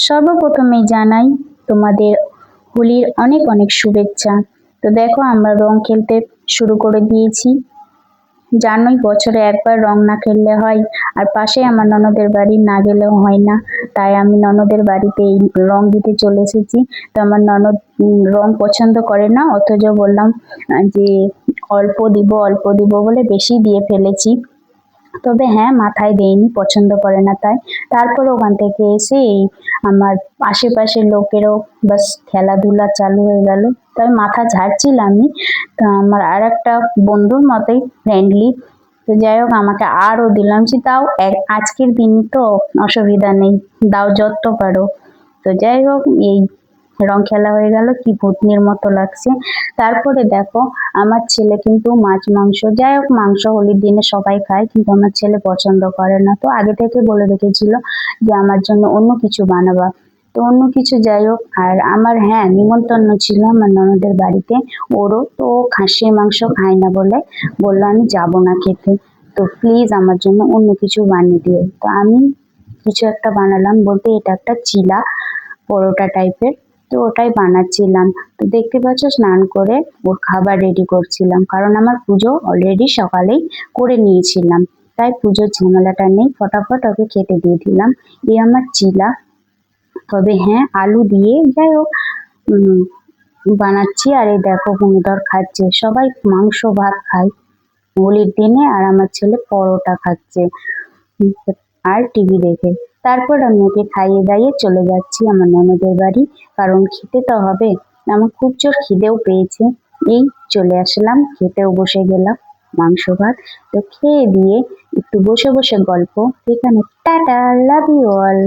সর্বপ্রথমেই জানাই তোমাদের হোলির অনেক অনেক শুভেচ্ছা। তো দেখো আমরা রং খেলতে শুরু করে দিয়েছি। জানোই বছরে একবার রং না খেললে হয়, আর পাশে আমার ননদের বাড়ি, না গেলেও হয় না। তাই আমি ননদের বাড়িতে এই রং দিতে চলে এসেছি। তো আমার ননদ রং পছন্দ করে না, অথচ বললাম যে অল্প দিব অল্প দিব বলে বেশি দিয়ে ফেলেছি। তবে হ্যাঁ, মাথায় দেয়নি, পছন্দ করে না তাই। তারপরে ওখান থেকে এসে এই আমার আশেপাশের লোকেরও বাস খেলাধুলা চালু হয়ে গেল। তাই মাথা ঝাড়ছিলামই। তো আমার আর একটা বন্ধুর মতোই ফ্রেন্ডলি, তো যাই হোক আমাকে আরও দিলাম যে দাও, আজকের দিন তো অসুবিধা নেই, দাও যত পারো। তো যাই হোক এই রং খেলা হয়ে গেল, কি ভূতনির মতো লাগছে। তারপরে দেখো আমার ছেলে কিন্তু মাছ মাংস, যাই হোক মাংস হোলির দিনে সবাই খায়, কিন্তু আমার ছেলে পছন্দ করে না। তো আগে থেকে বলে রেখেছিল যে আমার জন্য অন্য কিছু বানাবা। তো অন্য কিছু যাই হোক, আর আমার হ্যাঁ নিমন্ত্রণ ছিল আমার ননদের বাড়িতে, ওরও। তো ও খাসির মাংস খায় না বলে বললো আমি যাব না খেতে, তো প্লিজ আমার জন্য অন্য কিছু বানিয়ে দিও। তো আমি কিছু একটা বানালাম, বলতে এটা একটা চিলা পরোটা টাইপের। তো ওটাই বানাচ্ছিলাম। তো দেখতে পাচ্ছ স্নান করে ওর খাবার রেডি করছিলাম, কারণ আমার পুজো অলরেডি সকালেই করে নিয়েছিলাম। তাই পুজোর ঝামেলাটা নেই, ফটাফট ওকে খেতে দিয়ে দিলাম। এই আমার চিলা। তবে হ্যাঁ আলু দিয়ে যাই হোক বানাচ্ছি। আর এই দেখো ভূমিধর খাচ্ছে, সবাই মাংস ভাত খায় হোলির দিনে, আর আমার ছেলে পরোটা খাচ্ছে আর টিভি দেখে। তারপর আমি ওকে খাইয়ে দাইয়ে চলে যাচ্ছি আমার ননদের বাড়ি, কারণ খেতে তো হবে। আমার খুব জোর খিদেও পেয়েছে। এই চলে আসলাম, খেতেও বসে গেলাম মাংস ভাত। তো খেয়ে দিয়ে একটু বসে বসে গল্প, এখানে টাটা, লাভ ইউ অল।